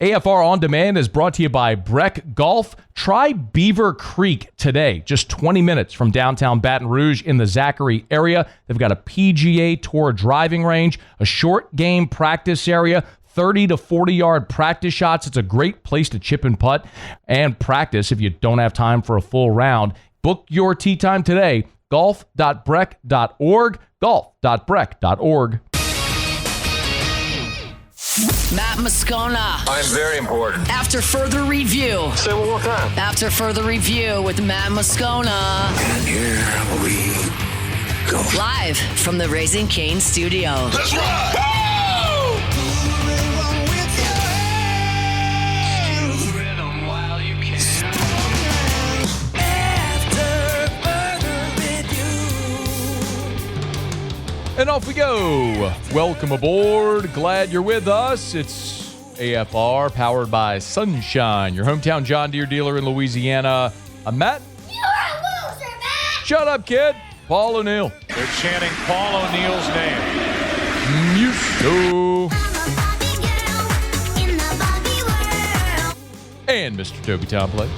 AFR On Demand is brought to you by Breck Golf. Try Beaver Creek today, just 20 minutes from downtown Baton Rouge in the Zachary area. They've got a PGA Tour driving range, a short game practice area, 30 to 40-yard practice shots. It's a great place to chip and putt and practice if you don't have time for a full round. Book your tee time today, golf.breck.org, golf.breck.org. Matt Moscona. I'm very important. After further review. Say it one more time. After further review with Matt Moscona. And here we go. Live from the Raising Cane studio. Let's rock! And off we go. Welcome aboard. Glad you're with us. It's AFR powered by Sunshine, your hometown John Deere dealer in Louisiana. I'm Matt. You're a loser, Matt. Shut up, kid. Paul O'Neill. They're chanting Paul O'Neill's name. Muso. And Mr. Toby Tomplay.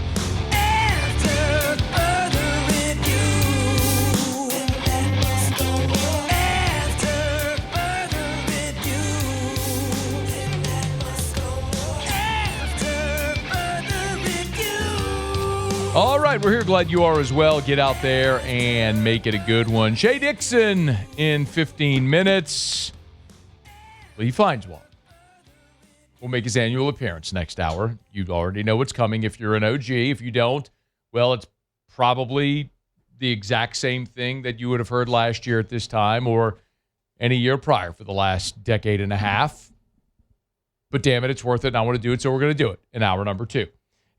All right, we're here. Glad you are as well. Get out there and make it a good one. Shea Dixon in 15 minutes. Lee Findswald will make his annual appearance next hour. You already know what's coming if you're an OG. If you don't, well, it's probably the exact same thing that you would have heard last year at this time or any year prior for the last decade and a half. But damn it, it's worth it, and I want to do it, so we're going to do it in hour number 2.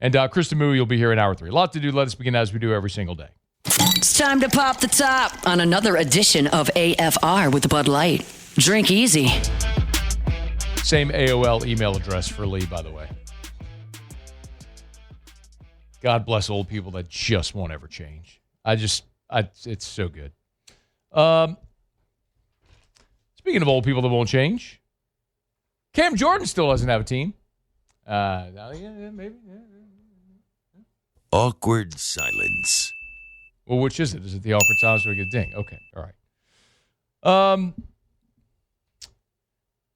And Kristen Moody will be here in hour 3. A lot to do. Let us begin as we do every single day. It's time to pop the top on another edition of AFR with Bud Light. Drink easy. Same AOL email address for Lee, by the way. God bless old people that just won't ever change. It's so good. Speaking of old people that won't change, Cam Jordan still doesn't have a team. Maybe. Awkward silence. Well, which is it? Is it the awkward silence or a good ding? Okay, all right.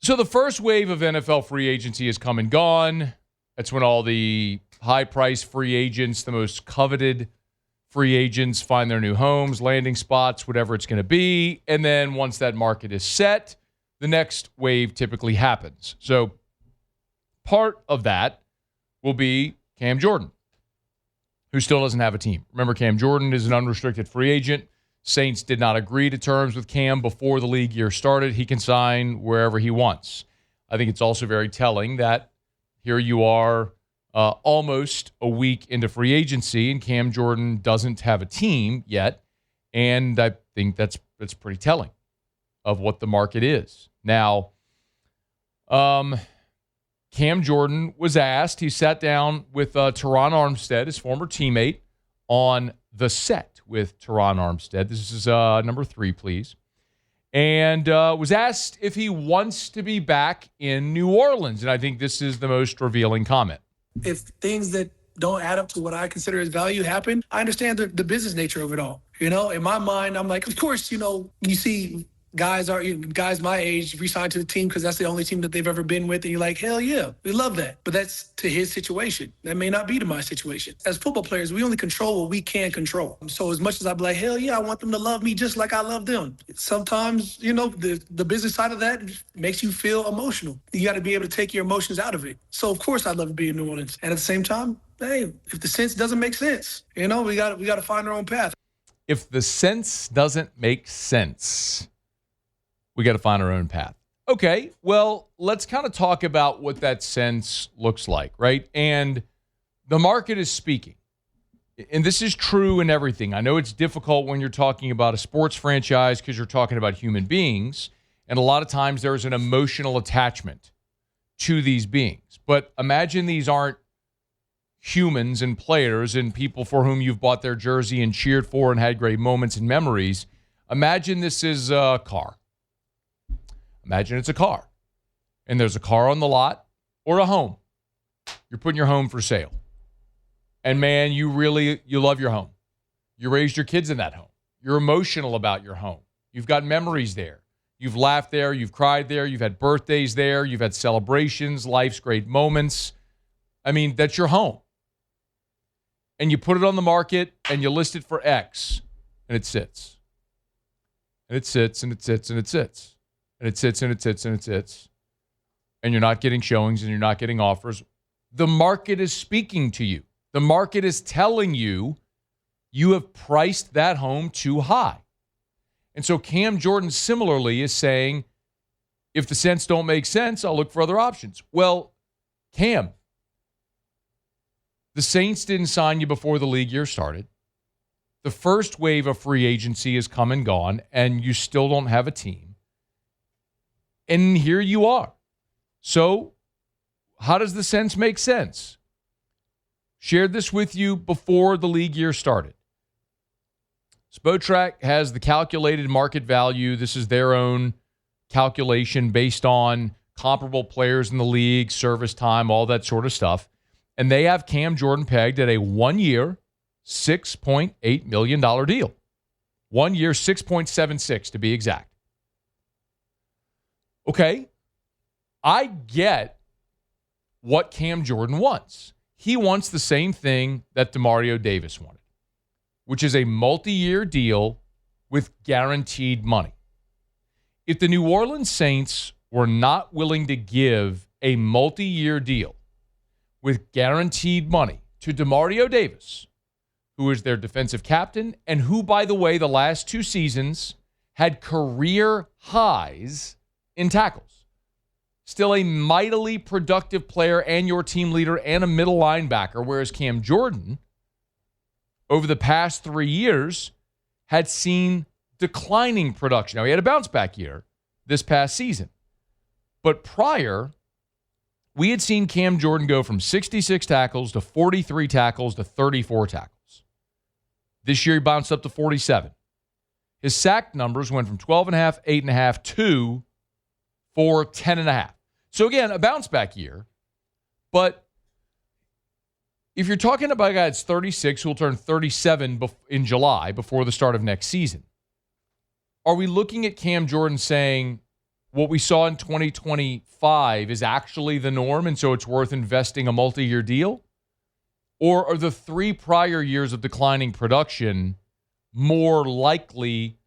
So the first wave of NFL free agency has come and gone. That's when all the high-priced free agents, the most coveted free agents, find their new homes, landing spots, whatever it's going to be. And then once that market is set, the next wave typically happens. So part of that will be Cam Jordan, who still doesn't have a team. Remember, Cam Jordan is an unrestricted free agent. Saints did not agree to terms with Cam before the league year started. He can sign wherever he wants. I think it's also very telling that here you are almost a week into free agency, and Cam Jordan doesn't have a team yet. And I think that's pretty telling of what the market is. Now, Cam Jordan was asked, he sat down with Teron Armstead, his former teammate, on the set with Teron Armstead. This is number 3, please. And was asked if he wants to be back in New Orleans. And I think this is the most revealing comment. If things that don't add up to what I consider as value happen, I understand the business nature of it all. You know, in my mind, I'm like, of course, you know, you see guys my age re-signed to the team because that's the only team that they've ever been with, and you're like, hell yeah, we love that. But that's to his situation. That may not be to my situation. As football players, we only control what we can control. So as much as I'd be like, hell yeah, I want them to love me just like I love them. Sometimes, you know, the business side of that makes you feel emotional. You got to be able to take your emotions out of it. So of course I'd love to be in New Orleans. And at the same time, hey, if the sense doesn't make sense, you know, we got to find our own path. If the sense doesn't make sense, we got to find our own path. Okay, well, let's kind of talk about what that sense looks like, right? And the market is speaking. And this is true in everything. I know it's difficult when you're talking about a sports franchise because you're talking about human beings. And a lot of times there's an emotional attachment to these beings. But imagine these aren't humans and players and people for whom you've bought their jersey and cheered for and had great moments and memories. Imagine this is a car. Imagine it's a car, and there's a car on the lot or a home, You're putting your home for sale. And man, you love your home. You raised your kids in that home. You're emotional about your home. You've got memories there. You've laughed there. You've cried there. You've had birthdays there. You've had celebrations, life's great moments. I mean, that's your home. And you put it on the market and you list it for X, and it sits. And it sits and it sits and it sits. And it sits and it sits and it sits. And you're not getting showings and you're not getting offers. The market is speaking to you. The market is telling you you have priced that home too high. And so Cam Jordan similarly is saying, if the cents don't make sense, I'll look for other options. Well, Cam, the Saints didn't sign you before the league year started. The first wave of free agency has come and gone, and you still don't have a team. And here you are. So how does the cents make sense? Shared this with you before the league year started. Spotrac has the calculated market value. This is their own calculation based on comparable players in the league, service time, all that sort of stuff. And they have Cam Jordan pegged at a 1-year, $6.8 million deal. 1 year, 6.76 to be exact. Okay, I get what Cam Jordan wants. He wants the same thing that DeMario Davis wanted, which is a multi-year deal with guaranteed money. If the New Orleans Saints were not willing to give a multi-year deal with guaranteed money to DeMario Davis, who is their defensive captain and who, by the way, the last 2 seasons had career highs in tackles, still a mightily productive player and your team leader and a middle linebacker, whereas Cam Jordan, over the past 3 years, had seen declining production. Now, he had a bounce-back year this past season. But prior, we had seen Cam Jordan go from 66 tackles to 43 tackles to 34 tackles. This year, he bounced up to 47. His sack numbers went from 12.5, 8.5 to 10.5. So, again, a bounce-back year. But if you're talking about a guy that's 36 who will turn 37 in July before the start of next season, are we looking at Cam Jordan saying what we saw in 2025 is actually the norm and so it's worth investing a multi-year deal? Or are the 3 prior years of declining production more likely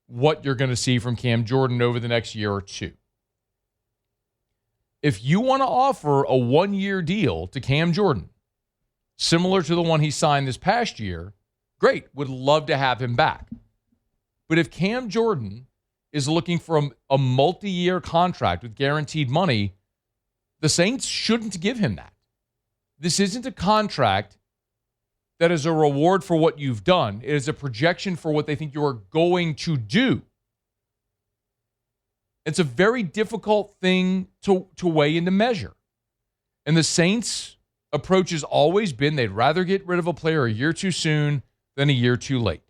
what you're going to see from Cam Jordan over the next year or two? If you want to offer a 1-year deal to Cam Jordan, similar to the one he signed this past year, great, would love to have him back. But if Cam Jordan is looking for a multi-year contract with guaranteed money, the Saints shouldn't give him that. This isn't a contract that is a reward for what you've done. It is a projection for what they think you are going to do. It's a very difficult thing to weigh and to measure. And the Saints' approach has always been they'd rather get rid of a player a year too soon than a year too late.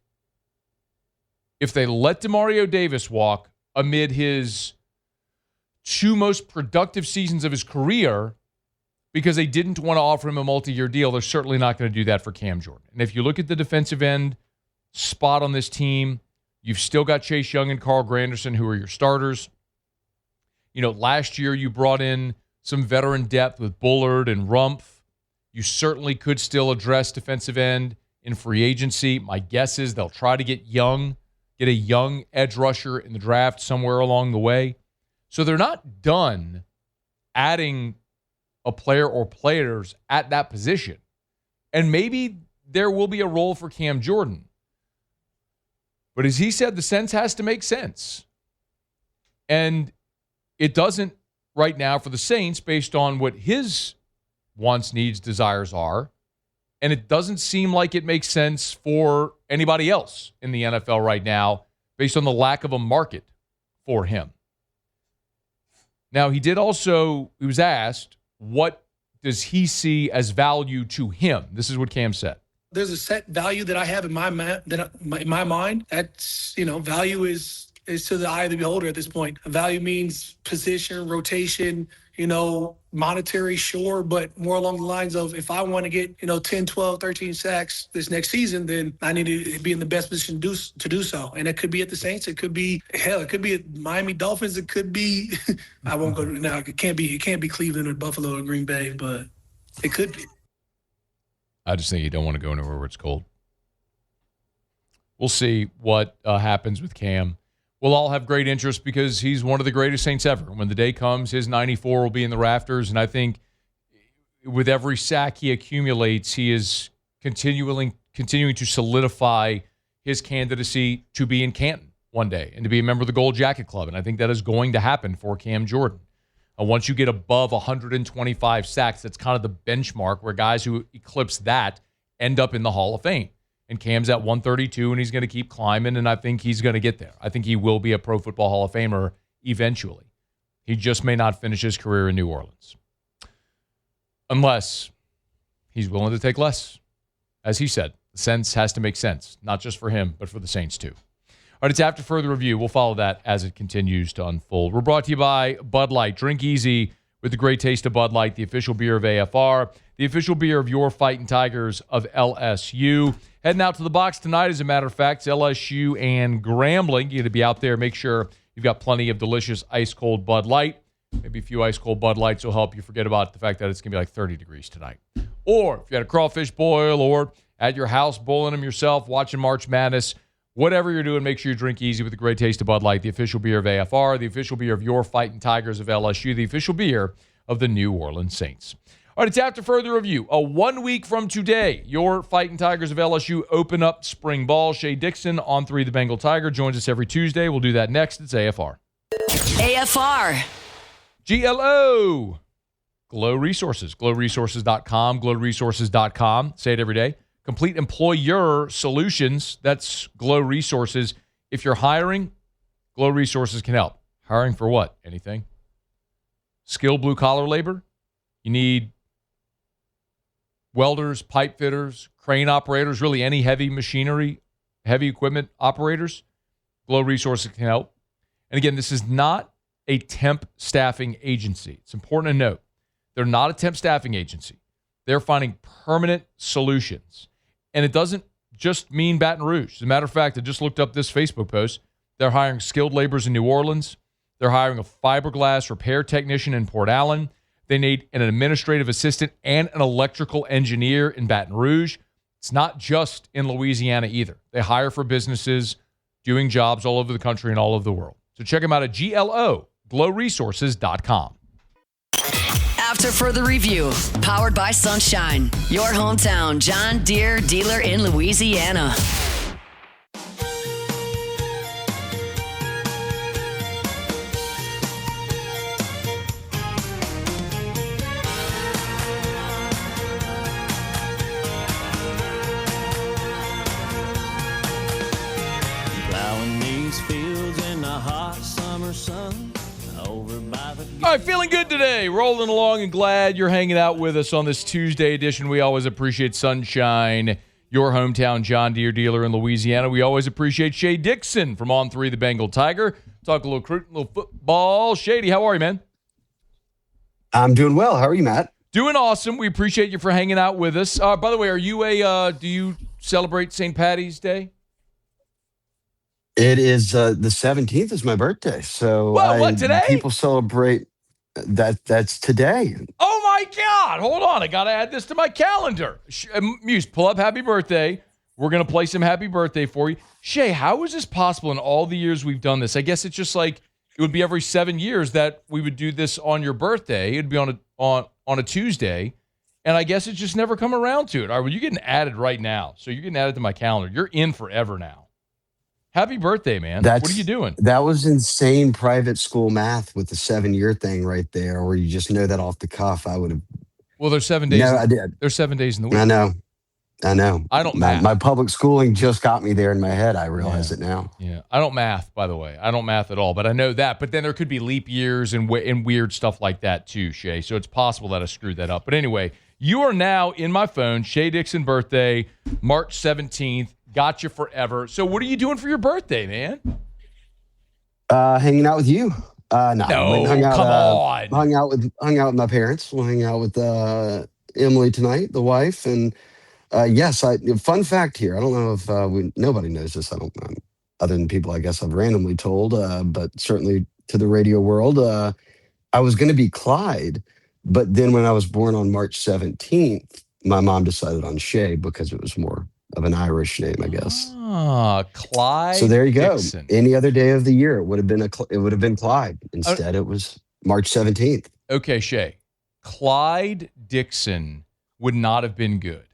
If they let DeMario Davis walk amid his 2 most productive seasons of his career because they didn't want to offer him a multi-year deal, they're certainly not going to do that for Cam Jordan. And if you look at the defensive end spot on this team, you've still got Chase Young and Carl Granderson, who are your starters. You know, last year you brought in some veteran depth with Bullard and Rumpf. You certainly could still address defensive end in free agency. My guess is they'll try to get a young edge rusher in the draft somewhere along the way. So they're not done adding a player or players at that position. And maybe there will be a role for Cam Jordan. But as he said, the sense has to make sense. And it doesn't right now for the Saints based on what his wants, needs, desires are. And it doesn't seem like it makes sense for anybody else in the NFL right now based on the lack of a market for him. Now, he was asked, what does he see as value to him? This is what Cam said. There's a set value that I have in my mind. That's, value is to the eye of the beholder at this point. Value means position, rotation, monetary, sure, but more along the lines of if I want to get, 10, 12, 13 sacks this next season, then I need to be in the best position to do so. And it could be at the Saints. It could be, it could be at Miami Dolphins. It could be, I won't go now. It can't be Cleveland or Buffalo or Green Bay, but it could be. I just think you don't want to go anywhere where it's cold. We'll see what happens with Cam. We'll all have great interest because he's one of the greatest Saints ever. When the day comes, his 94 will be in the rafters, and I think with every sack he accumulates, he is continuing to solidify his candidacy to be in Canton one day and to be a member of the Gold Jacket Club, and I think that is going to happen for Cam Jordan. Once you get above 125 sacks, that's kind of the benchmark where guys who eclipse that end up in the Hall of Fame. And Cam's at 132, and he's going to keep climbing, and I think he's going to get there. I think he will be a Pro Football Hall of Famer eventually. He just may not finish his career in New Orleans. Unless he's willing to take less. As he said, sense has to make sense, not just for him, but for the Saints too. All right, it's After Further Review. We'll follow that as it continues to unfold. We're brought to you by Bud Light. Drink easy with the great taste of Bud Light, the official beer of AFR, the official beer of your Fighting Tigers of LSU. Heading out to the box tonight, as a matter of fact, LSU and Grambling. You got to be out there. Make sure you've got plenty of delicious ice-cold Bud Light. Maybe a few ice-cold Bud Lights will help you forget about the fact that it's going to be like 30 degrees tonight. Or if you had a crawfish boil or at your house boiling them yourself, watching March Madness, whatever you're doing, make sure you drink easy with the great taste of Bud Light, the official beer of AFR, the official beer of your Fighting Tigers of LSU, the official beer of the New Orleans Saints. All right, it's After Further Review. 1 week from today, your Fighting Tigers of LSU open up spring ball. Shea Dixon, on 3 the Bengal Tiger, joins us every Tuesday. We'll do that next. It's AFR. AFR. GLO. Glow Resources. GlowResources.com. GlowResources.com. Say it every day. Complete employer solutions. That's Glow Resources. If you're hiring, Glow Resources can help. Hiring for what? Anything? Skilled blue-collar labor? You need welders, pipe fitters, crane operators, really any heavy machinery, heavy equipment operators. Glow Resources can help. And again, this is not a temp staffing agency. It's important to note. They're not a temp staffing agency. They're finding permanent solutions. And it doesn't just mean Baton Rouge. As a matter of fact, I just looked up this Facebook post. They're hiring skilled laborers in New Orleans. They're hiring a fiberglass repair technician in Port Allen. They need an administrative assistant and an electrical engineer in Baton Rouge. It's not just in Louisiana either. They hire for businesses doing jobs all over the country and all over the world. So check them out at glowresources.com. After Further Review, powered by Sunshine, your hometown John Deere dealer in Louisiana. Plowing these fields in the hot summer sun. All right, feeling good today. Rolling along and glad you're hanging out with us on this Tuesday edition. We always appreciate Sunshine, your hometown John Deere dealer in Louisiana. We always appreciate Shea Dixon from On 3 the Bengal Tiger. Talk a little cricket, a little football. Shady, how are you, man? I'm doing well. How are you, Matt? Doing awesome. We appreciate you for hanging out with us. By the way, are you do you celebrate St. Patty's Day? It is the 17th is my birthday. So what, today? People celebrate that's today. Oh my God. Hold on. I got to add this to my calendar. Muse, pull up happy birthday. We're going to play some happy birthday for you. Shay, how is this possible in all the years we've done this? I guess it's just like it would be every 7 years that we would do this on your birthday. It'd be on a Tuesday. And I guess it's just never come around to it. All right, well, you're getting added right now. So you're getting added to my calendar. You're in forever now. Happy birthday, man. What are you doing? That was insane private school math with the 7-year thing right there, where you just know that off the cuff. I would have. Well, there's 7 days. No, I did. There's 7 days in the week. I know. I don't math. My public schooling just got me there in my head. I realize it now. Yeah. I don't math, by the way. I don't math at all, but I know that. But then there could be leap years and weird stuff like that too, Shay. So it's possible that I screwed that up. But anyway, you are now in my phone. Shea Dixon birthday, March 17th. Got you forever. So what are you doing for your birthday, man? Hanging out with you. No, went and No, come on. hung out with my parents. We'll hang out with Emily tonight, the wife, and yes. Fun fact here. I don't know if nobody knows this. I don't other than people I guess I've randomly told, but certainly to the radio world. I was going to be Clyde, but then when I was born on March 17th, my mom decided on Shea because it was more of an Irish name, I guess. Clyde. So there you go. Dixon. Any other day of the year, it would have been Clyde. Instead, it was March 17th. Okay, Shea. Clyde Dixon would not have been good.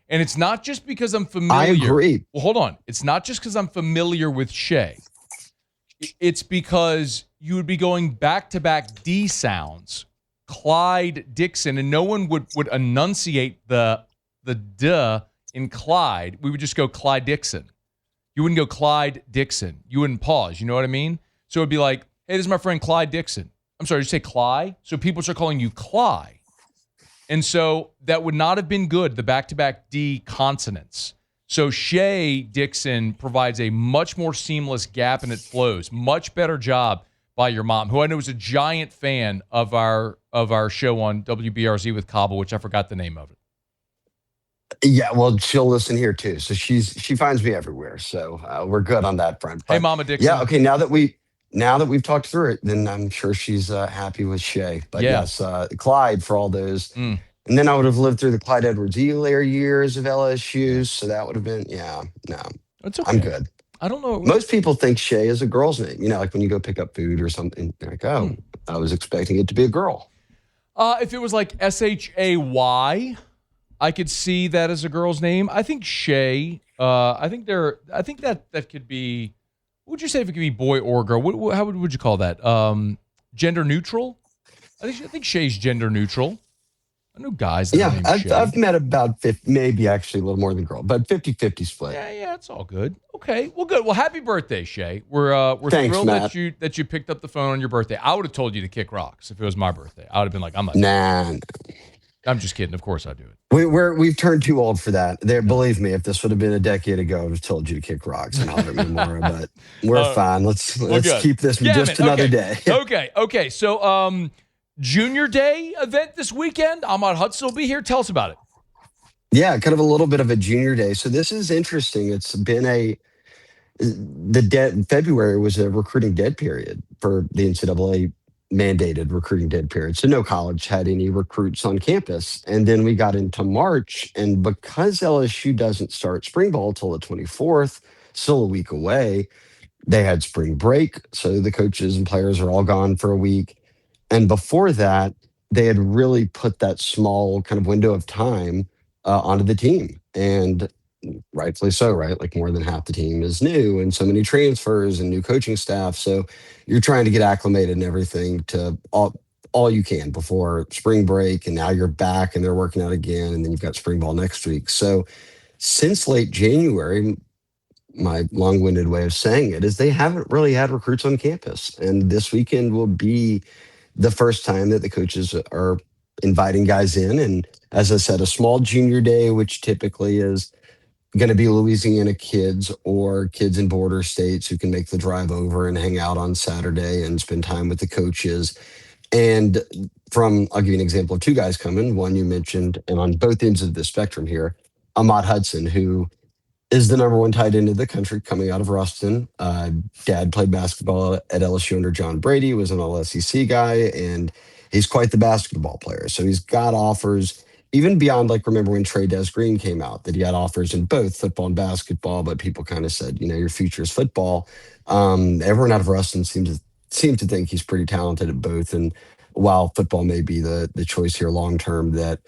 And it's not just because I'm familiar. I agree. Well, hold on. It's not just because I'm familiar with Shea. It's because you would be going back-to-back D sounds, Clyde Dixon, and no one would enunciate the duh in Clyde. We would just go Clyde Dixon. You wouldn't go Clyde Dixon. You wouldn't pause. You know what I mean? So it'd be like, hey, this is my friend Clyde Dixon. I'm sorry, did you say Clyde? So people start calling you Clyde. And so that would not have been good, the back-to-back D consonants. So Shea Dixon provides a much more seamless gap and it flows. Much better job by your mom, who I know is a giant fan of our show on WBRZ with Cobble, which I forgot the name of it. Yeah, well, she'll listen here too. So she finds me everywhere. So we're good on that front. But, hey, Mama Dixon. Yeah. Okay. Now that we've talked through it, then I'm sure she's happy with Shea. But yes, Clyde for all those. And then I would have lived through the Clyde Edwards-Helaire years of LSU. So that would have been, no. It's okay. I'm good. I don't know. Most people think Shea is a girl's name. Like when you go pick up food or something, they're like, oh, I was expecting it to be a girl. If it was like Shay, I could see that as a girl's name. I think Shea, I think that could be, what would you say if it could be boy or girl? How would you call that? Gender neutral? I think Shay's gender neutral. I know guys that are named Shea. I've met about 50, maybe actually a little more than girl, but 50-50 split. Yeah, it's all good. Okay, well, good. Well, happy birthday, Shea. We're Thanks, thrilled Matt. that you picked up the phone on your birthday. I would have told you to kick rocks if it was my birthday. I would have been like, I'm not. Nah. I'm just kidding. Of course I do it. We've turned too old for that. Believe me, if this would have been a decade ago, I would have told you to kick rocks and holler at me more. But we're fine. Let's keep this for just another day. Okay. So, Junior Day event this weekend. Ahmad Hudson will be here. Tell us about it. Yeah, kind of a little bit of a junior day. So this is interesting. It's been February was a recruiting dead period for the NCAA mandated recruiting dead period. So no college had any recruits on campus. And then we got into March. And because LSU doesn't start spring ball till the 24th, still a week away, they had spring break. So the coaches and players are all gone for a week. And before that, they had really put that small kind of window of time onto the team. And rightfully so, right? Like more than half the team is new and so many transfers and new coaching staff. So you're trying to get acclimated and everything to all you can before spring break. And now you're back and they're working out again. And then you've got spring ball next week. So since late January, my long-winded way of saying it is they haven't really had recruits on campus. And this weekend will be the first time that the coaches are inviting guys in. And as I said, a small junior day, which typically is going to be Louisiana kids or kids in border states who can make the drive over and hang out on Saturday and spend time with the coaches. And I'll give you an example of two guys coming. One you mentioned, and on both ends of the spectrum here, Ahmad Hudson, who is the number one tight end in the country coming out of Ruston. Dad played basketball at LSU under John Brady, was an all-SEC guy, and he's quite the basketball player. So he's got offers, even beyond, like, remember when Trey Des Green came out, that he had offers in both football and basketball, but people kind of said, your future is football. Everyone out of Ruston seemed to think he's pretty talented at both. And while football may be the choice here long-term, that,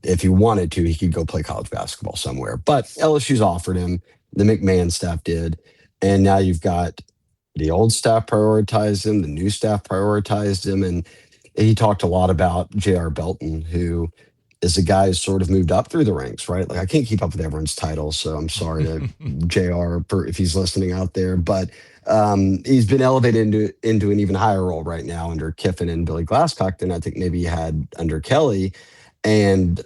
if he wanted to, he could go play college basketball somewhere. But LSU's offered him. The McMahon staff did. And now you've got the old staff prioritized him. The new staff prioritized him. And he talked a lot about J.R. Belton, who is a guy who's sort of moved up through the ranks, right? Like, I can't keep up with everyone's titles, so I'm sorry to J.R. if he's listening out there. But he's been elevated into an even higher role right now under Kiffin and Billy Glasscock than I think maybe he had under Kelly. And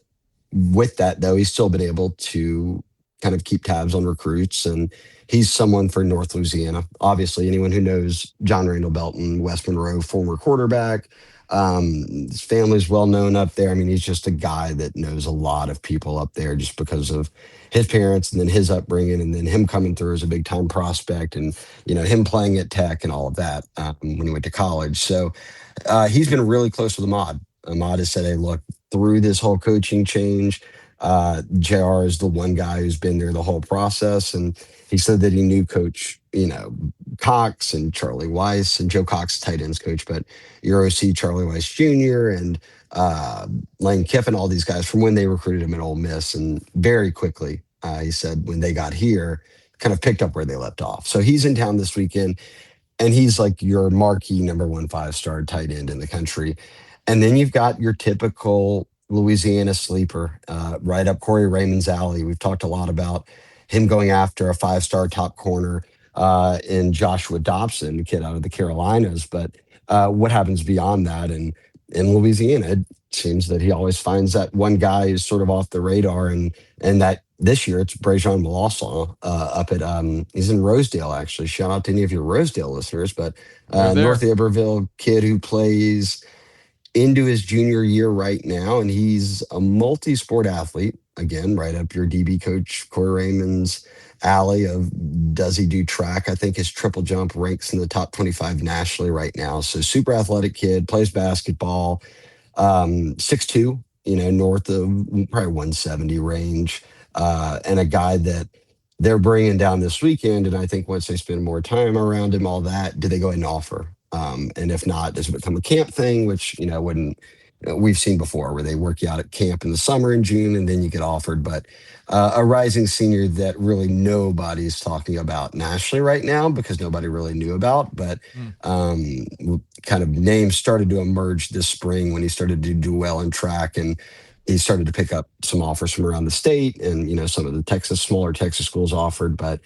with that, though, he's still been able to kind of keep tabs on recruits. And he's someone for North Louisiana. Obviously, anyone who knows John Randall Belton, West Monroe, former quarterback, his family's well known up there. I mean, he's just a guy that knows a lot of people up there just because of his parents and then his upbringing and then him coming through as a big time prospect and, him playing at Tech and all of that when he went to college. So he's been really close with Ahmad. Ahmad has said, hey, look, through this whole coaching change, JR is the one guy who's been there the whole process. And he said that he knew Coach, Cox and Charlie Weiss and Joe Cox, tight ends coach, but your OC, Charlie Weiss Jr. and Lane Kiffin, all these guys from when they recruited him at Ole Miss. And very quickly, he said when they got here, kind of picked up where they left off. So he's in town this weekend. And he's like your marquee number 1 5-star tight end in the country. And then you've got your typical Louisiana sleeper right up Corey Raymond's alley. We've talked a lot about him going after a 5-star top corner in Joshua Dobson, the kid out of the Carolinas. But what happens beyond that? And in Louisiana, it seems that he always finds that one guy who's sort of off the radar. And that this year it's Brejon Molason up at he's in Rosedale, actually. Shout out to any of your Rosedale listeners, but North Iberville kid who plays into his junior year right now, and he's a multi-sport athlete. Again, right up your DB coach Corey Raymond's alley of does he do track? I think his triple jump ranks in the top 25 nationally right now. So super athletic kid, plays basketball, 6'2", north of probably 170 range, and a guy that they're bringing down this weekend. And I think once they spend more time around him, all that, do they go ahead and offer? And if not, does it become a camp thing, which, wouldn't, we've seen before where they work you out at camp in the summer in June and then you get offered. But a rising senior that really nobody's talking about nationally right now because nobody really knew about. But kind of names started to emerge this spring when he started to do well in track and he started to pick up some offers from around the state and, some of the smaller Texas schools offered. But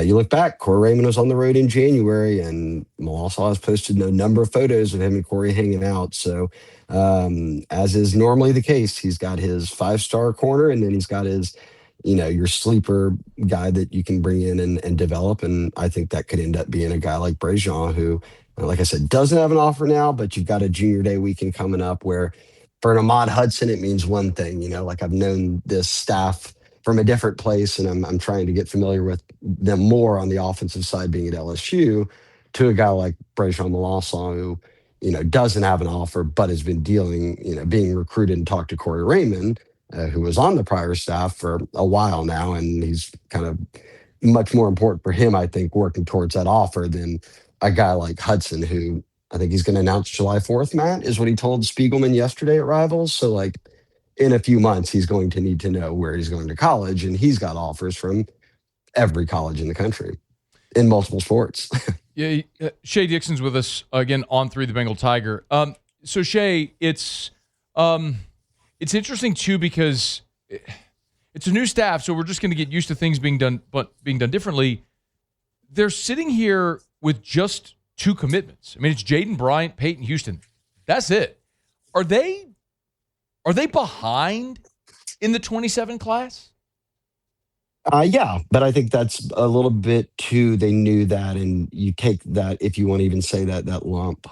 you look back, Corey Raymond was on the road in January and Molason has posted a number of photos of him and Corey hanging out. So as is normally the case, he's got his 5-star corner and then he's got his, your sleeper guy that you can bring in and develop. And I think that could end up being a guy like Brejon who, like I said, doesn't have an offer now, but you've got a junior day weekend coming up where for an Ahmad Hudson, it means one thing, like I've known this staff from a different place and I'm trying to get familiar with them more on the offensive side being at LSU to a guy like Brejon Molason who, doesn't have an offer, but has been dealing, being recruited and talked to Corey Raymond, who was on the prior staff for a while now. And he's kind of much more important for him, I think, working towards that offer than a guy like Hudson, who I think he's going to announce July 4th, Matt, is what he told Spiegelman yesterday at Rivals. So like in a few months, he's going to need to know where he's going to college. And he's got offers from every college in the country in multiple sports. Yeah, Shea Dixon's with us again on 3 the Bengal Tiger. So Shea, it's interesting too because it's a new staff, so we're just going to get used to things being done differently. They're sitting here with just 2 commitments. I mean, it's Jaden Bryant, Peyton Houston. That's it. Are they behind in the 27 class? Yeah, but I think that's a little bit too. They knew that, and you take that if you want to even say that lump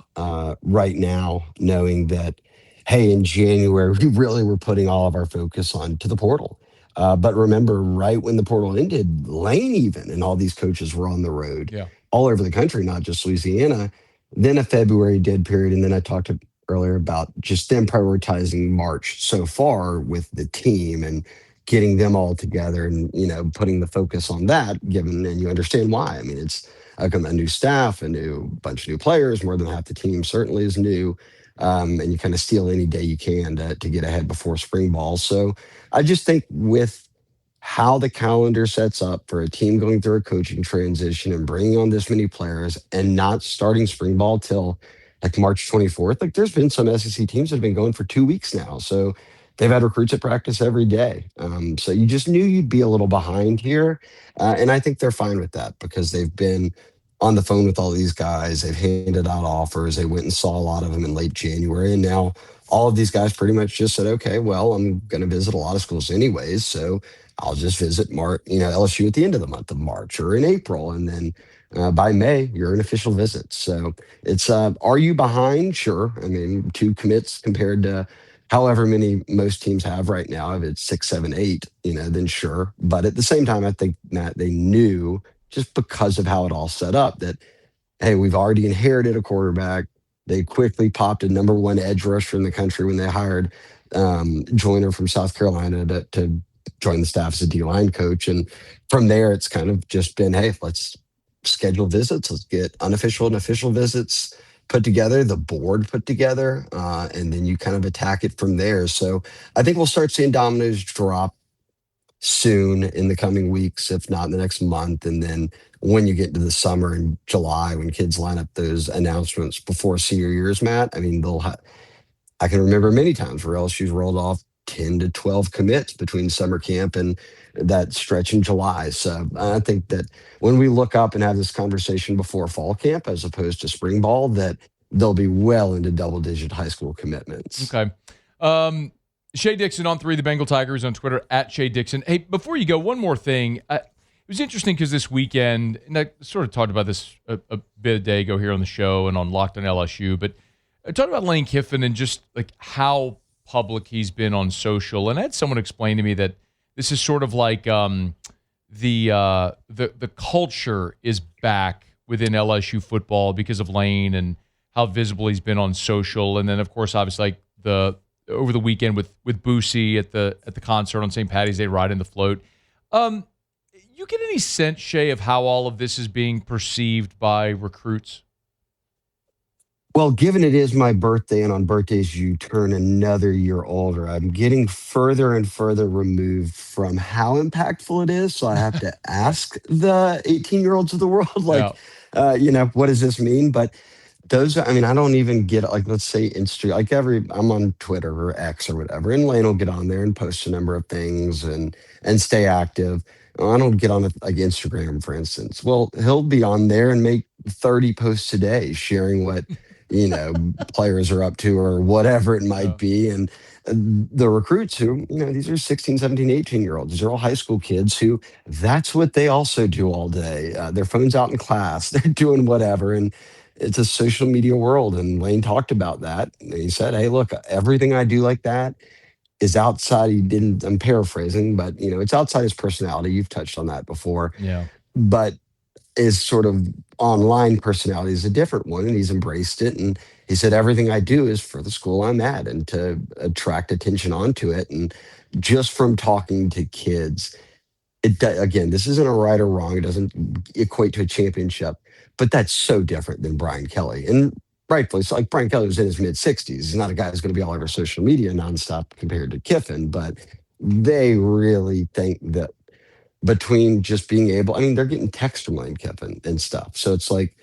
right now, knowing that, hey, in January we really were putting all of our focus on to the portal. But remember, right when the portal ended, Lane even and all these coaches were on the road, all over the country, not just Louisiana. Then a February dead period, and then I talked earlier about just them prioritizing March so far with the team and getting them all together and, putting the focus on that, and you understand why. I mean, it's a new staff, a bunch of new players, more than half the team certainly is new. And you kind of steal any day you can to get ahead before spring ball. So I just think with how the calendar sets up for a team going through a coaching transition and bringing on this many players and not starting spring ball till like March 24th, like there's been some SEC teams that have been going for 2 weeks now. So they've had recruits at practice every day. So you just knew you'd be a little behind here. And I think they're fine with that because they've been on the phone with all these guys. They've handed out offers. They went and saw a lot of them in late January. And now all of these guys pretty much just said, okay, well, I'm going to visit a lot of schools anyways, so I'll just visit LSU at the end of the month of March or in April, and then by May you're an official visit. So it's are you behind? Sure. I mean, 2 commits compared to however many most teams have right now. If it's 6, 7, 8, then sure. But at the same time, I think that they knew, just because of how it all set up, that hey, we've already inherited a quarterback. They quickly popped a number 1 edge rusher in the country when they hired Joyner from South Carolina to join the staff as a D-line coach. And from there, it's kind of just been, hey, let's schedule visits. Let's get unofficial and official visits put together, the board put together, and then you kind of attack it from there. So I think we'll start seeing dominoes drop soon in the coming weeks, if not in the next month. And then when you get into the summer in July, when kids line up those announcements before senior years, Matt, I mean, I can remember many times where LSU's rolled off 10 to 12 commits between summer camp and that stretch in July. So I think that when we look up and have this conversation before fall camp, as opposed to spring ball, that they'll be well into double-digit high school commitments. Okay. Shea Dixon on 3, the Bengal Tigers on Twitter, at Shea Dixon. Hey, before you go, one more thing. It was interesting because this weekend, and I sort of talked about this a bit a day ago here on the show and on Locked on LSU, but I talked about Lane Kiffin and just like how public he's been on social. And I had someone explain to me that this is sort of like the culture is back within LSU football because of Lane and how visible he's been on social. And then, of course, obviously, like over the weekend with Boosie at the concert on St. Paddy's Day, riding the float. You get any sense, Shea, of how all of this is being perceived by recruits? Well, given it is my birthday, and on birthdays you turn another year older, I'm getting further and further removed from how impactful it is. So I have to ask the 18-year-olds of the world, like, what does this mean? But I don't even get, like, let's say Insta, like I'm on Twitter or X or whatever, and Lane will get on there and post a number of things and stay active. I don't get on like Instagram, for instance. Well, he'll be on there and make 30 posts a day sharing what, players are up to or whatever it might be. And the recruits who, these are 16, 17, 18-year-olds. These are all high school kids who that's what they also do all day. Their phone's out in class. They're doing whatever. And it's a social media world. And Lane talked about that. And he said, hey, look, everything I do like that is outside. I'm paraphrasing, but it's outside his personality. You've touched on that before. Yeah. But his sort of online personality is a different one, and he's embraced it. And he said, everything I do is for the school I'm at and to attract attention onto it. And just from talking to kids, again, this isn't a right or wrong. It doesn't equate to a championship, but that's so different than Brian Kelly. And rightfully so. Like, Brian Kelly was in his mid-60s. He's not a guy who's going to be all over social media nonstop compared to Kiffin, but they really think that between just being able, they're getting text from Lane Kiffin and stuff. So it's like,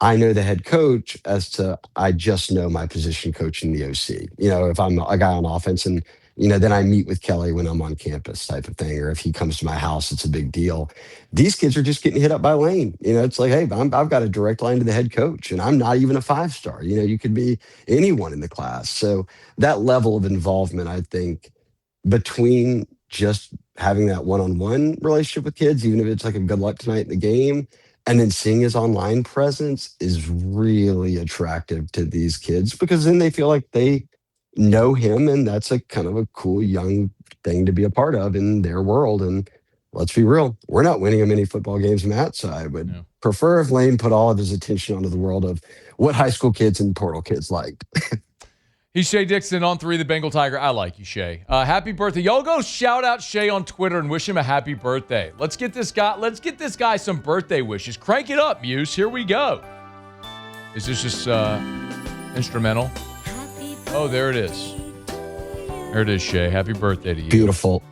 I know the head coach as to, I just know my position coaching the OC. If I'm a guy on offense and, then I meet with Kelly when I'm on campus type of thing, or if he comes to my house, it's a big deal. These kids are just getting hit up by Lane. It's like, hey, I've got a direct line to the head coach, and I'm not even a 5-star. You could be anyone in the class. So that level of involvement, I think, between just having that one-on-one relationship with kids, even if it's like a good luck tonight in the game, and then seeing his online presence is really attractive to these kids, because then they feel like they know him, and that's a kind of a cool young thing to be a part of in their world. And let's be real, we're not winning him any football games, Matt, so I would prefer if Lane put all of his attention onto the world of what high school kids and portal kids liked. He's Shea Dixon on 3, the Bengal Tiger. I like you, Shea. Happy birthday. Y'all go shout out Shea on Twitter and wish him a happy birthday. Let's get this guy some birthday wishes. Crank it up, Muse. Here we go. Is this just instrumental? Oh, there it is. There it is, Shea. Happy birthday to you. Beautiful.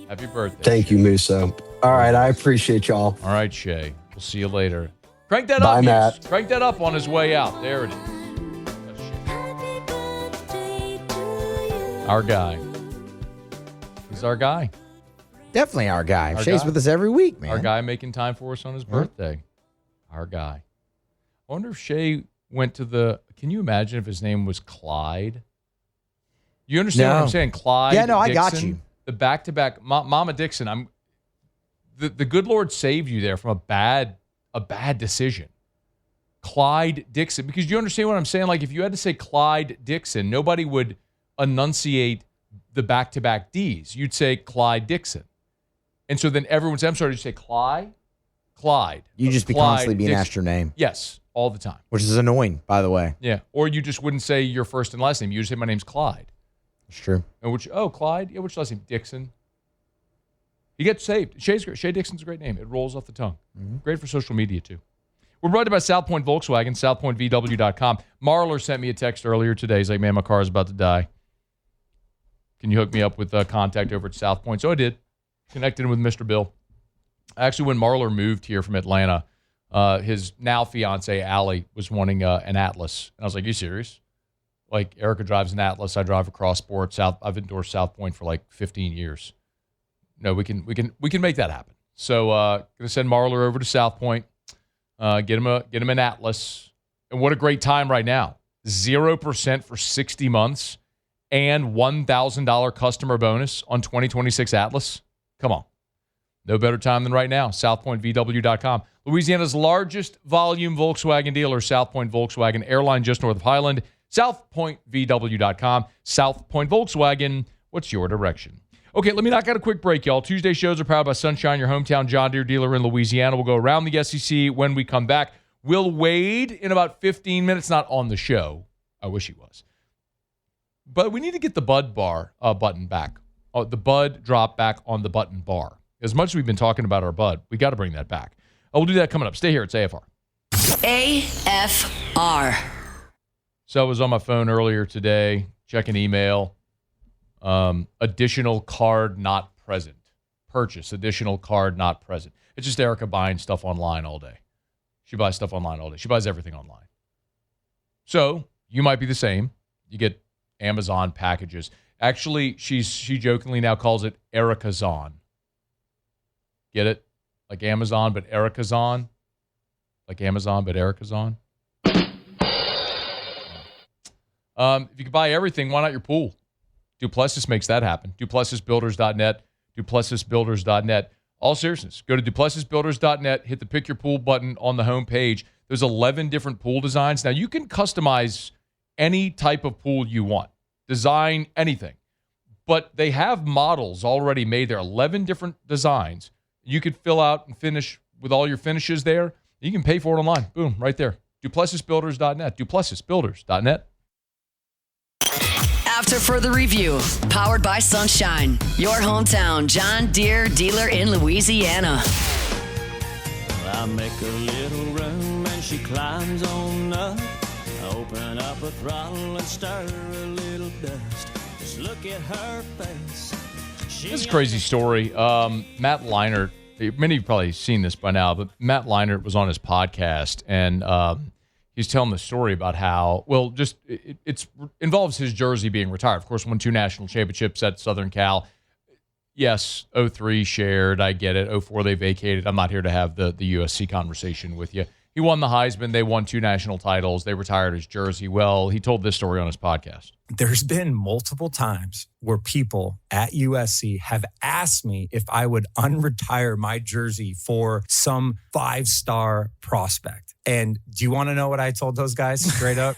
Happy birthday. Thank you, Muso. All right, I appreciate y'all. All right, Shea. We'll see you later. Crank that Bye, up, Matt. Muse. Crank that up on his way out. There it is. Our guy. He's our guy. Definitely our guy. Our Shea's guy. with us every week, man. Our guy making time for us on his birthday. Our guy. I wonder if Shea went to can you imagine if his name was Clyde? You understand what I'm saying? Clyde Yeah, no, Dixon, I got you. The back-to-back. Mama Dixon, the good Lord saved you there from a bad decision. Clyde Dixon, because you understand what I'm saying? Like, if you had to say Clyde Dixon, nobody would enunciate the back-to-back Ds. You'd say Clyde Dixon. And so then everyone said, I'm sorry, did you say Clyde? You just be constantly being asked your name. Yes, all the time. Which is annoying, by the way. Yeah. Or you just wouldn't say your first and last name. You just say, my name's Clyde. It's true. And Clyde? Yeah, which last name? Dixon. You get saved. Shea Dixon's a great name. It rolls off the tongue. Mm-hmm. Great for social media, too. We're brought to you by South Point Volkswagen, southpointvw.com. Marler sent me a text earlier today. He's like, man, my car is about to die. Can you hook me up with contact over at South Point? So I did. Connected him with Mr. Bill. Actually, when Marler moved here from Atlanta, his now fiance, Allie, was wanting an Atlas. And I was like, you serious? Like, Erica drives an Atlas. I drive a Cross Sport. I've endorsed South Point for like 15 years. No, we can make that happen. So going to send Marler over to South Point. Get him an Atlas. And what a great time right now. 0% for 60 months and $1,000 customer bonus on 2026 Atlas. Come on. No better time than right now. SouthPointVW.com. Louisiana's largest volume Volkswagen dealer, South Point Volkswagen, airline just north of Highland. SouthPointVW.com. South Point Volkswagen. What's your direction? Okay, let me knock out a quick break, y'all. Tuesday shows are powered by Sunshine, your hometown John Deere dealer in Louisiana. We'll go around the SEC when we come back. Will Wade in about 15 minutes, not on the show. I wish he was. But we need to get the Bud bar button back. The Bud drop back on the button bar. As much as we've been talking about our Bud, we got to bring that back. We'll do that coming up. Stay here. It's AFR. AFR. So I was on my phone earlier today, checking email. Additional card not present. Purchase, additional card not present. It's just Erica buying stuff online all day. She buys stuff online all day. She buys everything online. So you might be the same. You get Amazon packages. Actually, she jokingly now calls it Ericazon. Get it? Like Amazon, but Ericazon. Like Amazon, but Ericazon. If you could buy everything, why not your pool? Duplessis makes that happen. DuplessisBuilders.net. DuplessisBuilders.net. All seriousness, go to DuplessisBuilders.net, hit the Pick Your Pool button on the home page. There's 11 different pool designs. Now, you can customize any type of pool you want. Design anything. But they have models already made there, 11 different designs. You could fill out and finish with all your finishes there. You can pay for it online. Boom, right there. DuplessisBuilders.net. DuplessisBuilders.net. After further review, powered by Sunshine, your hometown John Deere dealer in Louisiana. I make a little room and she climbs on up. I open up a throttle and stir a little dust. Just look at her face. This is a crazy story. Matt Leinart, many of you have probably seen this by now, but Matt Leinart was on his podcast and he's telling the story about how, well, just it involves his jersey being retired. Of course, won 2 national championships at Southern Cal. Yes, 03 shared. I get it. 04 they vacated. I'm not here to have the USC conversation with you. He won the Heisman. They won 2 national titles. They retired his jersey. Well, he told this story on his podcast. There's been multiple times where people at USC have asked me if I would unretire my jersey for some 5-star prospect. And do you want to know what I told those guys straight up?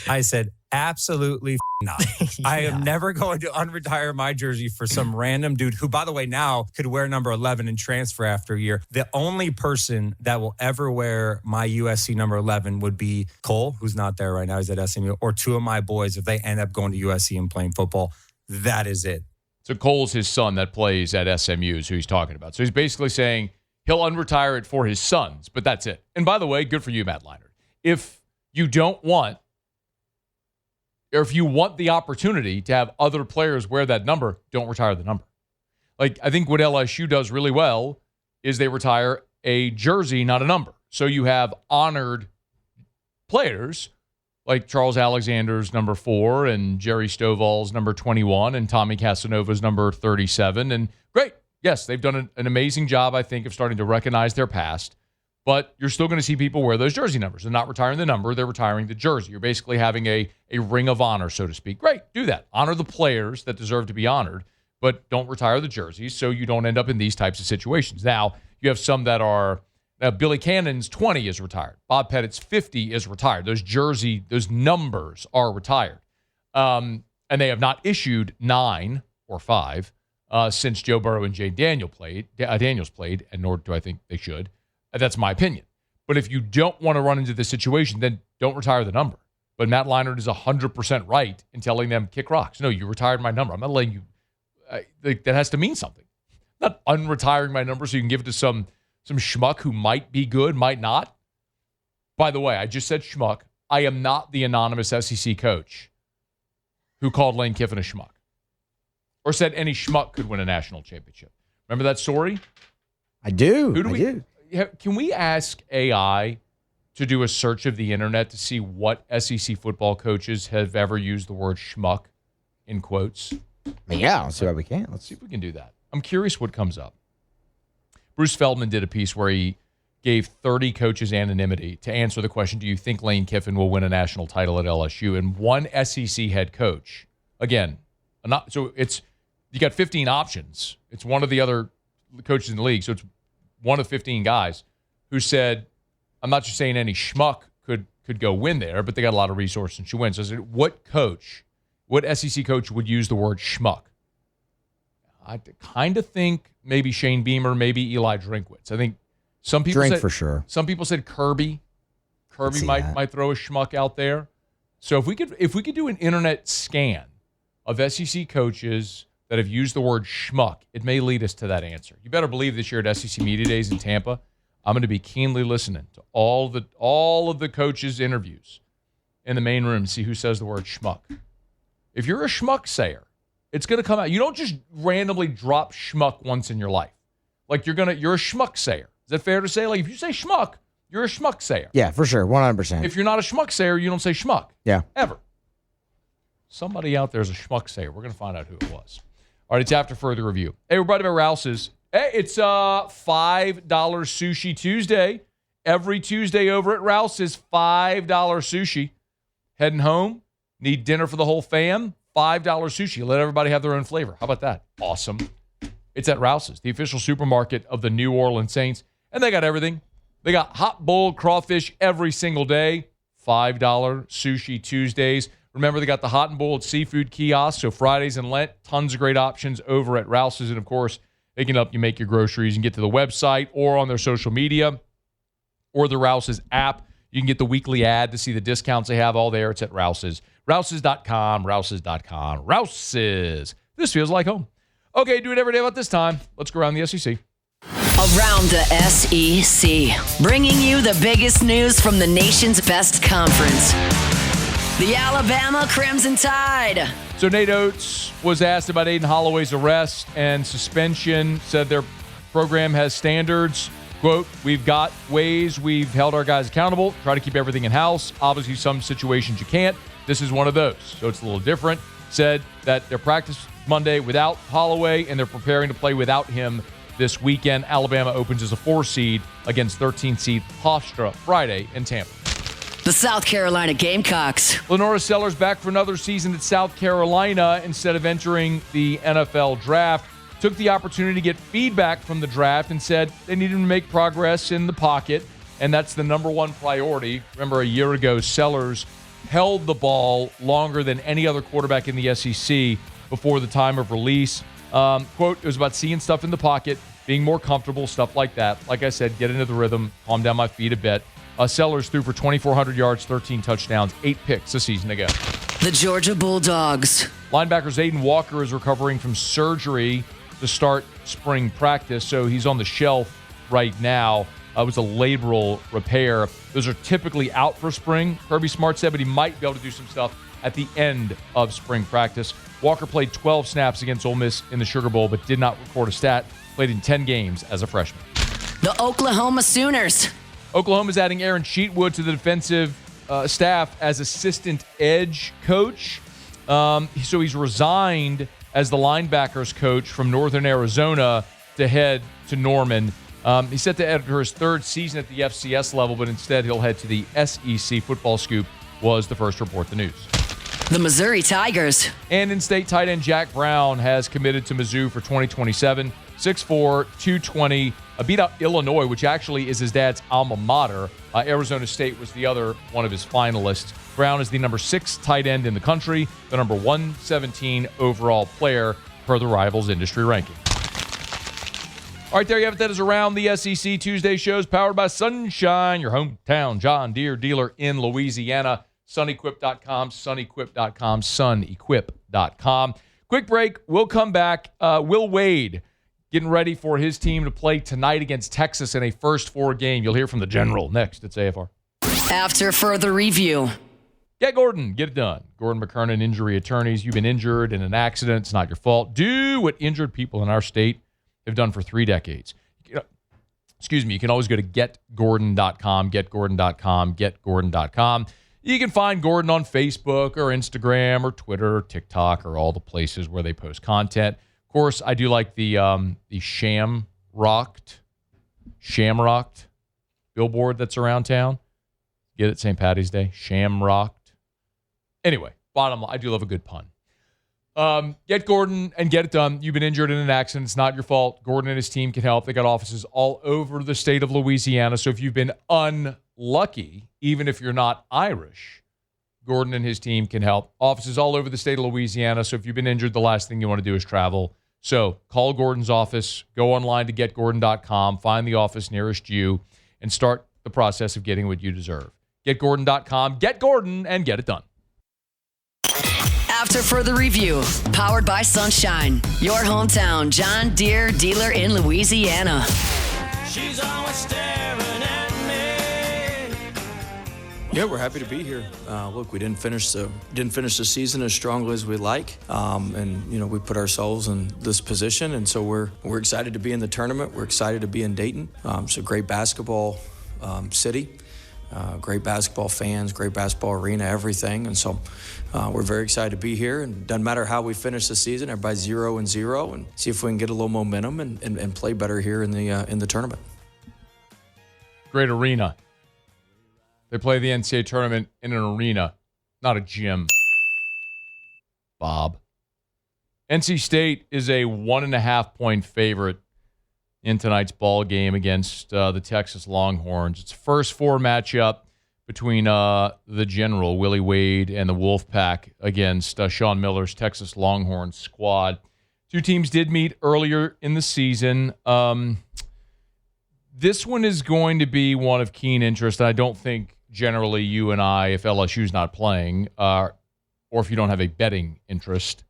I said, absolutely not. I am never going to unretire my jersey for some random dude who, by the way, now could wear number 11 and transfer after a year. The only person that will ever wear my USC number 11 would be Cole, who's not there right now. He's at SMU, or 2 of my boys if they end up going to USC and playing football. That is it. So Cole's his son that plays at SMU is who he's talking about. So he's basically saying he'll unretire it for his sons, but that's it. And by the way, good for you, Matt Leinart. If you don't want, or if you want the opportunity to have other players wear that number, don't retire the number. Like, I think what LSU does really well is they retire a jersey, not a number. So you have honored players like Charles Alexander's number 4 and Jerry Stovall's number 21 and Tommy Casanova's number 37. And great. Yes, they've done an amazing job, I think, of starting to recognize their past. But you're still going to see people wear those jersey numbers. They're not retiring the number. They're retiring the jersey. You're basically having a ring of honor, so to speak. Great. Do that. Honor the players that deserve to be honored, but don't retire the jerseys so you don't end up in these types of situations. Now, you have some that are Billy Cannon's 20 is retired. Bob Pettit's 50 is retired. Those numbers are retired. And they have not issued 9 or 5 since Joe Burrow and Jay Daniels played, and nor do I think they should. That's my opinion. But if you don't want to run into this situation, then don't retire the number. But Matt Leinart is 100% right in telling them, kick rocks. No, you retired my number. I'm not letting you. That has to mean something. Not unretiring my number so you can give it to some schmuck who might be good, might not. By the way, I just said schmuck. I am not the anonymous SEC coach who called Lane Kiffin a schmuck or said any schmuck could win a national championship. Remember that story? I do. Who do we? Can we ask AI to do a search of the internet to see what SEC football coaches have ever used the word schmuck in quotes? Yeah, let's see what we can. Let's see if we can do that. I'm curious what comes up. Bruce Feldman did a piece where he gave 30 coaches anonymity to answer the question, do you think Lane Kiffin will win a national title at LSU? And one SEC head coach, again, you got 15 options. It's one of the other coaches in the league, so it's one of 15 guys who said, I'm not just saying any schmuck could go win there, but they got a lot of resources and should win. So I said, what SEC coach would use the word schmuck? I kind of think maybe Shane Beamer, maybe Eli Drinkwitz. I think some people said, for sure. Some people said Kirby. Kirby might throw a schmuck out there. So if we could do an internet scan of SEC coaches that have used the word schmuck, it may lead us to that answer. You better believe this year at SEC Media Days in Tampa, I'm going to be keenly listening to all of the coaches' interviews in the main room and see who says the word schmuck. If you're a schmuck sayer, it's going to come out. You don't just randomly drop schmuck once in your life. Like you're a schmuck sayer. Is that fair to say? Like if you say schmuck, you're a schmuck sayer. Yeah, for sure. 100%. If you're not a schmuck sayer, you don't say schmuck. Yeah. Ever. Somebody out there is a schmuck sayer. We're going to find out who it was. All right, it's after further review. Hey, we're brought to you by Rouse's. Hey, it's $5 Sushi Tuesday. Every Tuesday over at Rouse's, $5 sushi. Heading home, need dinner for the whole fam, $5 sushi. Let everybody have their own flavor. How about that? Awesome. It's at Rouse's, the official supermarket of the New Orleans Saints. And they got everything. They got hot boiled crawfish every single day. $5 Sushi Tuesdays. Remember, they got the hot and boiled seafood kiosk. So Fridays and Lent, tons of great options over at Rouse's. And, of course, they can help you make your groceries and get to the website or on their social media or the Rouse's app. You can get the weekly ad to see the discounts they have all there. It's at Rouse's. Rouse's.com, Rouse's.com. Rouse's. This feels like home. Okay, do it every day about this time. Let's go around the SEC. Around the SEC, bringing you the biggest news from the nation's best conference. The Alabama Crimson Tide. So Nate Oates was asked about Aiden Holloway's arrest and suspension, said their program has standards. Quote, we've got ways we've held our guys accountable, try to keep everything in-house. Obviously, some situations you can't. This is one of those. So it's a little different. Said that their practice Monday without Holloway, and they're preparing to play without him this weekend. Alabama opens as a 4 seed against 13 seed Hofstra Friday in Tampa. The South Carolina Gamecocks. Lenora Sellers back for another season at South Carolina instead of entering the NFL draft. Took the opportunity to get feedback from the draft and said they needed to make progress in the pocket, and that's the number one priority. Remember, a year ago, Sellers held the ball longer than any other quarterback in the SEC before the time of release. Quote, it was about seeing stuff in the pocket, being more comfortable, stuff like that. Like I said, get into the rhythm, calm down my feet a bit. Sellers threw for 2,400 yards, 13 touchdowns, 8 picks a season ago. The Georgia Bulldogs. Linebacker Zayden Walker is recovering from surgery to start spring practice, so he's on the shelf right now. It was a labral repair. Those are typically out for spring. Kirby Smart said, but he might be able to do some stuff at the end of spring practice. Walker played 12 snaps against Ole Miss in the Sugar Bowl, but did not record a stat. Played in 10 games as a freshman. The Oklahoma Sooners. Oklahoma's adding Aaron Cheatwood to the defensive staff as assistant edge coach. So he's resigned as the linebackers coach from Northern Arizona to head to Norman. He's set to enter his third season at the FCS level, but instead he'll head to the SEC. Football Scoop was the first to report the news. The Missouri Tigers. And in-state tight end Jack Brown has committed to Mizzou for 2027. 6'4", 220. Beat out Illinois, which actually is his dad's alma mater. Arizona State was the other one of his finalists. Brown is the number 6 tight end in the country, the number 117 overall player per the Rivals industry ranking. All right, there you have it. That is Around the SEC Tuesday shows powered by Sunshine, your hometown John Deere dealer in Louisiana. SunEquip.com, SunEquip.com, SunEquip.com. Quick break. We'll come back. Will Wade getting ready for his team to play tonight against Texas in a first 4 game. You'll hear from the General next. It's AFR. After further review. Get Gordon. Get it done. Gordon McKernan, injury attorneys. You've been injured in an accident. It's not your fault. Do what injured people in our state have done for 3 decades. You can always go to getgordon.com, getgordon.com, getgordon.com. You can find Gordon on Facebook or Instagram or Twitter or TikTok or all the places where they post content. Of course, I do like the shamrocked billboard that's around town. Get it, St. Patty's Day, shamrocked. Anyway, bottom line, I do love a good pun. Get Gordon and get it done. You've been injured in an accident. It's not your fault. Gordon and his team can help. They got offices all over the state of Louisiana. So if you've been unlucky, even if you're not Irish, Gordon and his team can help. Offices all over the state of Louisiana. So if you've been injured, the last thing you want to do is travel. So call Gordon's office. Go online to getgordon.com. Find the office nearest you and start the process of getting what you deserve. Getgordon.com. Get Gordon and get it done. After further review, powered by Sunshine, your hometown John Deere dealer in Louisiana. She's always staring at me. Yeah, we're happy to be here. Look, we didn't finish the season as strongly as we like, and we put ourselves in this position, and so we're excited to be in the tournament. We're excited to be in Dayton. It's a great basketball city. Great basketball fans, great basketball arena, everything. And so we're very excited to be here. And it doesn't matter how we finish the season, everybody's 0-0, and see if we can get a little momentum and play better here in the tournament. Great arena. They play the NCAA tournament in an arena, not a gym. Bob. NC State is a 1.5-point favorite in tonight's ball game against the Texas Longhorns. It's a first 4 matchup between the General, Willie Wade, and the Wolfpack against Sean Miller's Texas Longhorns squad. 2 teams did meet earlier in the season. This one is going to be one of keen interest. I don't think generally you and I, if LSU's not playing, or if you don't have a betting interest,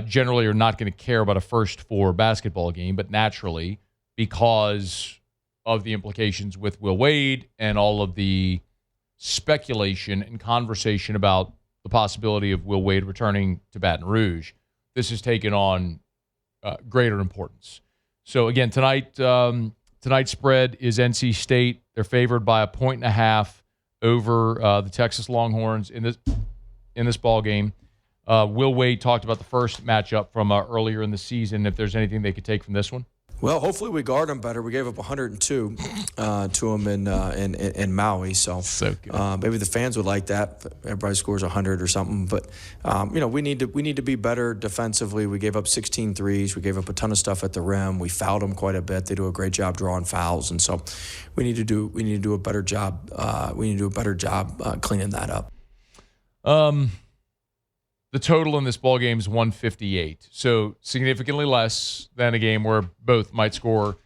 generally are not going to care about a first 4 basketball game, but naturally, because of the implications with Will Wade and all of the speculation and conversation about the possibility of Will Wade returning to Baton Rouge, this has taken on greater importance. So again, tonight's spread is NC State. They're favored by 1.5 over the Texas Longhorns in this ball game. Will Wade talked about the first matchup from earlier in the season. If there's anything they could take from this one. Well, hopefully we guard them better. We gave up 102 to them in Maui, so good. Maybe the fans would like that. Everybody scores 100 or something, but we need to be better defensively. We gave up 16 threes. We gave up a ton of stuff at the rim. We fouled them quite a bit. They do a great job drawing fouls, and so we need to do a better job. Cleaning that up. The total in this ball game is 158, so significantly less than a game where both might score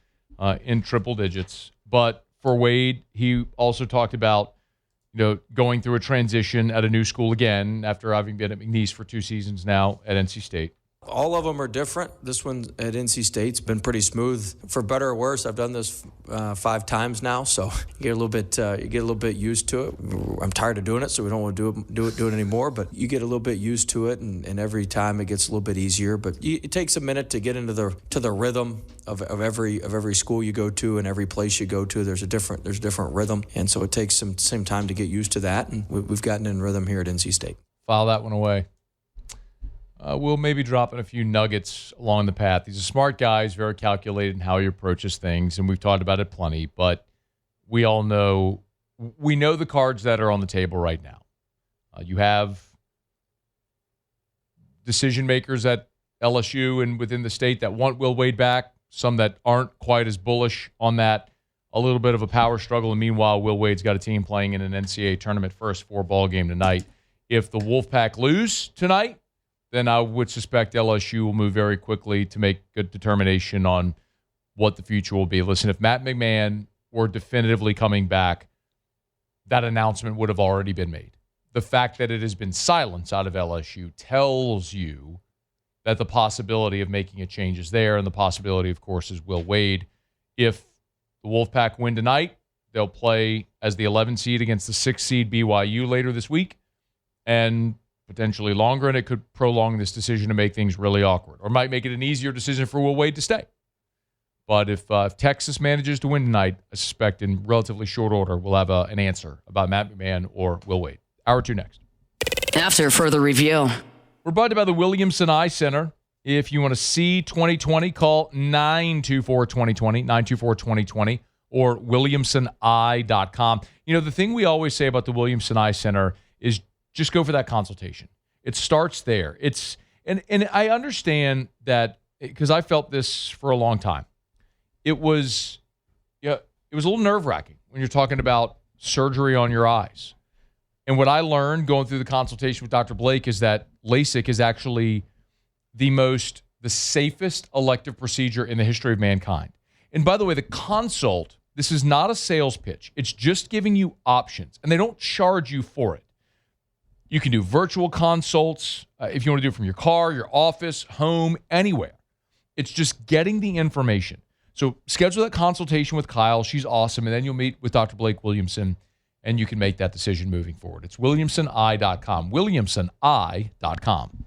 in triple digits. But for Wade, he also talked about going through a transition at a new school again after having been at McNeese for 2 seasons now at NC State. All of them are different. This one at NC State's been pretty smooth. For better or worse, I've done this 5 times now, so you get a little bit used to it. I'm tired of doing it, so we don't want to do it anymore. But you get a little bit used to it, and every time it gets a little bit easier. But it takes a minute to get into the rhythm of every school you go to and every place you go to. There's a different rhythm, and so it takes some time to get used to that. And we've gotten in rhythm here at NC State. File that one away. Will maybe dropping a few nuggets along the path. He's a smart guy. He's very calculated in how he approaches things, and we've talked about it plenty. But we all know, we know the cards that are on the table right now. You have decision makers at LSU and within the state that want Will Wade back, some that aren't quite as bullish on that. A little bit of a power struggle, and meanwhile, Will Wade's got a team playing in an NCAA tournament first 4-ball game tonight. If the Wolfpack lose tonight, then I would suspect LSU will move very quickly to make good determination on what the future will be. Listen, if Matt McMahon were definitively coming back, that announcement would have already been made. The fact that it has been silence out of LSU tells you that the possibility of making a change is there, and the possibility, of course, is Will Wade. If the Wolfpack win tonight, they'll play as the 11 seed against the 6 seed BYU later this week, and potentially longer, and it could prolong this decision to make things really awkward, or might make it an easier decision for Will Wade to stay. But if Texas manages to win tonight, I suspect in relatively short order, we'll have an answer about Matt McMahon or Will Wade. Hour 2 next. After further review. We're brought to you by the Williamson Eye Center. If you want to see 2020, call 924-2020, 924-2020, or WilliamsonEye.com. You know, the thing we always say about the Williamson Eye Center is just go for that consultation. It starts there. And I understand that because I felt this for a long time. It was a little nerve-wracking when you're talking about surgery on your eyes. And what I learned going through the consultation with Dr. Blake is that LASIK is actually the safest elective procedure in the history of mankind. And by the way, the consult, this is not a sales pitch. It's just giving you options, and they don't charge you for it. You can do virtual consults if you want to do it from your car, your office, home, anywhere. It's just getting the information. So schedule that consultation with Kyle. She's awesome. And then you'll meet with Dr. Blake Williamson, and you can make that decision moving forward. It's WilliamsonEye.com. WilliamsonEye.com.